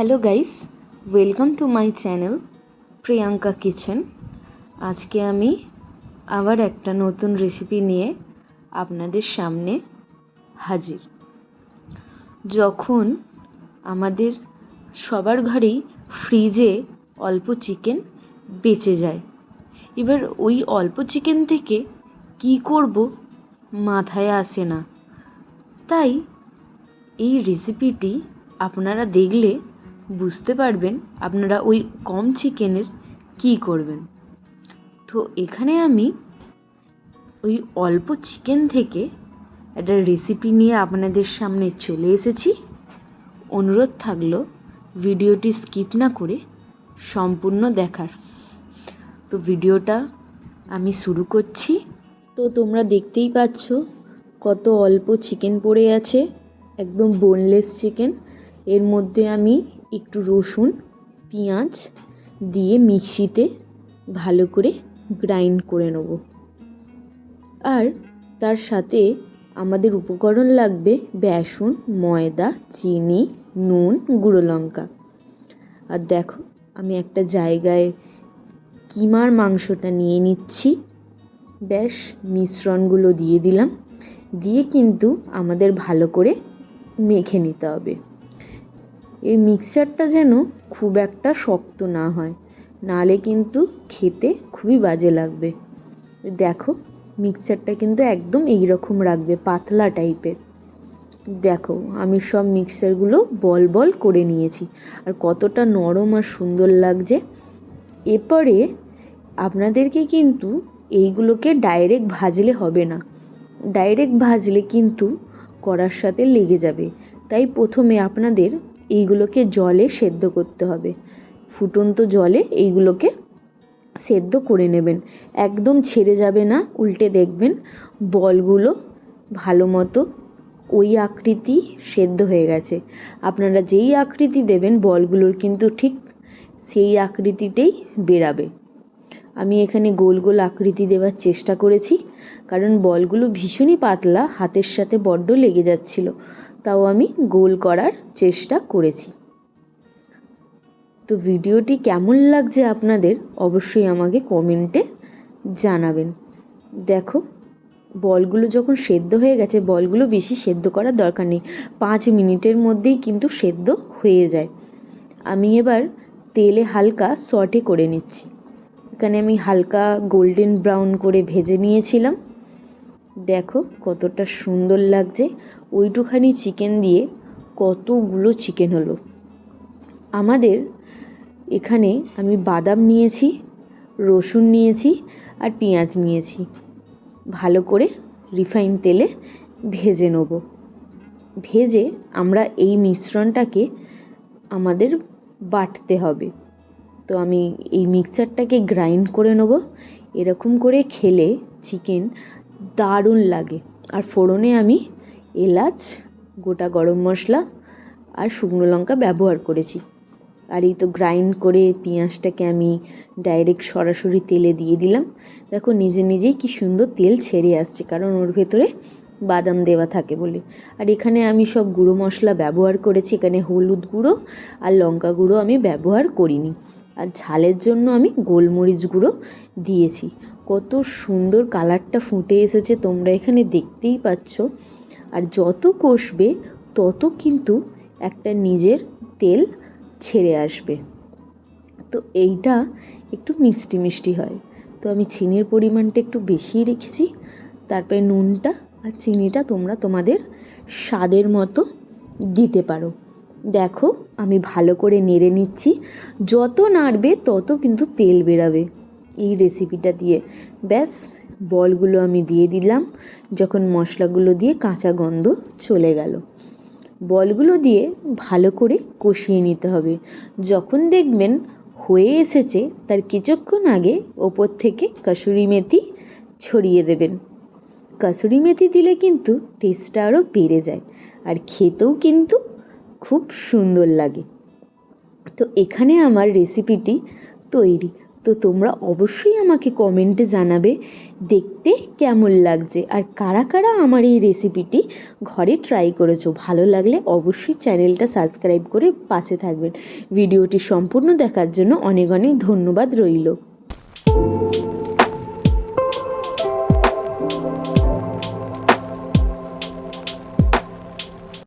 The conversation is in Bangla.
Hello guys, welcome to my channel Priyanka kitchen. আজকে আমি আবার একটা নতুন রেসিপি নিয়ে আপনাদের সামনে হাজির। যখন আমাদের সবার ঘরেই ফ্রিজে অল্প চিকেন বেঁচে যায়, এবার ওই অল্প চিকেন থেকে কি করব মাথায় আসে না। তাই এই রেসিপিটি আপনারা দেখলে বুঝতে পারবেন আপনারা ওই কম চিকেনের কি করবেন। তো এখানে আমি ওই অল্প চিকেন থেকে একটা রেসিপি নিয়ে আপনাদের সামনে চলে এসেছি। অনুরোধ থাকলো ভিডিওটি স্কিপ না করে সম্পূর্ণ দেখার। তো ভিডিওটা আমি শুরু করছি। তো তোমরা দেখতেই পাচ্ছ কত অল্প চিকেন পড়ে আছে, একদম বোনলেস চিকেন। এর মধ্যে আমি একটু রসুন পেঁয়াজ দিয়ে মিক্সিতে ভালো করে গ্রাইন্ড করে নেব। আর তার সাথে আমাদের উপকরণ লাগবে বেসন, ময়দা, চিনি, নুন, গুঁড়ো লঙ্কা। আর দেখো আমি একটা জায়গায় কিমার মাংসটা নিয়ে নিচ্ছি। ব্যাস মিশ্রণগুলো দিয়ে দিলাম, দিয়ে কিন্তু আমাদের ভালো করে মেখে নিতে হবে। এই মিক্সচারটা যেন খুব একটা শক্ত না হয়, নাহলে কিন্তু খেতে খুবই বাজে লাগবে। দেখো মিক্সচারটা কিন্তু একদম এই রকম রাখবে, পাতলা টাইপের। দেখো আমি সব মিক্সচারগুলো বল বল করে নিয়েছি, আর কতটা নরম আর সুন্দর লাগছে। এরপরে আপনাদেরকে কিন্তু এইগুলোকে ডাইরেক্ট ভাজলে হবে না, ডাইরেক্ট ভাজলে কিন্তু কড়ার সাথে লেগে যাবে। তাই প্রথমে আপনাদের এইগুলোকে জলে সেদ্ধ করতে হবে। ফুটন্ত জলে এইগুলোকে সেদ্ধ করে নেবেন, একদম ছেড়ে যাবে না। উল্টে দেখবেন বলগুলো ভালো মতো ওই আকৃতি সেদ্ধ হয়ে গেছে। আপনারা যেই আকৃতি দেবেন বলগুলোর কিন্তু ঠিক সেই আকৃতিতেই বেরাবে। আমি এখানে গোল গোল আকৃতি দেওয়ার চেষ্টা করেছি, কারণ বলগুলো ভীষণই পাতলা, হাতের সাথে বড্ড লেগে যাচ্ছিল, তাও আমি গোল করার চেষ্টা করেছি। তো ভিডিওটি কেমন লাগছে আপনাদের অবশ্যই আমাকে কমেন্টে জানাবেন। দেখো বলগুলো যখন সেদ্ধ হয়ে গেছে, বলগুলো বেশি সেদ্ধ করার দরকার নেই, 5 মিনিটের মধ্যেই কিন্তু সেদ্ধ হয়ে যায়। আমি এবার তেলে হালকা সটে করে নিচ্ছি। এখানে আমি হালকা গোল্ডেন ব্রাউন করে ভেজে নিয়েছিলাম। দেখো কতটা সুন্দর লাগছে। ওইটুখানি চিকেন দিয়ে কতগুলো চিকেন হলো। আমাদের এখানে আমি বাদাম নিয়েছি, রসুন নিয়েছি আর পেঁয়াজ নিয়েছি। ভালো করে রিফাইন তেলে ভেজে নেব। ভেজে আমরা এই মিশ্রণটাকে আমাদের বাটতে হবে। তো আমি এই মিক্সচারটাকে গ্রাইন্ড করে নেব। এরকম করে খেলে চিকেন দারুণ লাগে। আর ফোড়নে আমি এলাচ, গোটা গরম মশলা আর শুকনো লঙ্কা ব্যবহার করেছি। আর এই তো গ্রাইন্ড করে পেঁয়াজটাকে আমি ডাইরেক্ট সরাসরি তেলে দিয়ে দিলাম। দেখো নিজে নিজেই কি সুন্দর তেল ছেড়ে আসছে, কারণ ওর ভেতরে বাদাম দেওয়া থাকে বলে। আর এখানে আমি সব গুঁড়ো মশলা ব্যবহার করেছি। এখানে হলুদ গুঁড়ো আর লঙ্কা গুঁড়ো আমি ব্যবহার করিনি। আর ঝালের জন্য আমি গোলমরিচ গুঁড়ো দিয়েছি। কত সুন্দর কালারটা ফুটে এসেছে, তোমরা এখানে দেখতেই পাচ্ছ। আর যত কষবে তত কিন্তু একটা নিজের তেল ছেড়ে আসবে। তো এইটা একটু মিষ্টি মিষ্টি হয়। তো আমি চিনির পরিমাণটা একটু বেশিই রেখেছি। তারপরে নুনটা আর চিনিটা তোমরা তোমাদের স্বাদের মতো দিতে পারো। দেখো আমি ভালো করে নেড়ে নিচ্ছি। যত নাড়বে তত কিন্তু তেল বেরাবে এই রেসিপিটা দিয়ে। ব্যাস বলগুলো আমি দিয়ে দিলাম। যখন মশলাগুলো দিয়ে কাঁচা গন্ধ চলে গেল, বলগুলো দিয়ে ভালো করে কষিয়ে নিতে হবে। যখন দেখবেন হয়ে এসেছে, তার কিছুক্ষণ আগে ওপর থেকে কসুরি মেথি ছড়িয়ে দেবেন। কসুরি মেথি দিলে কিন্তু টেস্টটা আরও বেড়ে যায়, আর খেতেও কিন্তু খুব সুন্দর লাগে। তো এখানে আমার রেসিপিটি তৈরি। তো তোমরা অবশ্যই আমাকে কমেন্টে জানাবে দেখতে কেমন লাগছে, আর কারা কারা আমার এই রেসিপিটি ঘরে ট্রাই করেছো। ভালো লাগলে অবশ্যই চ্যানেলটা সাবস্ক্রাইব করে পাশে থাকবেন। ভিডিওটি সম্পূর্ণ দেখার জন্য অনেক অনেক ধন্যবাদ রইল।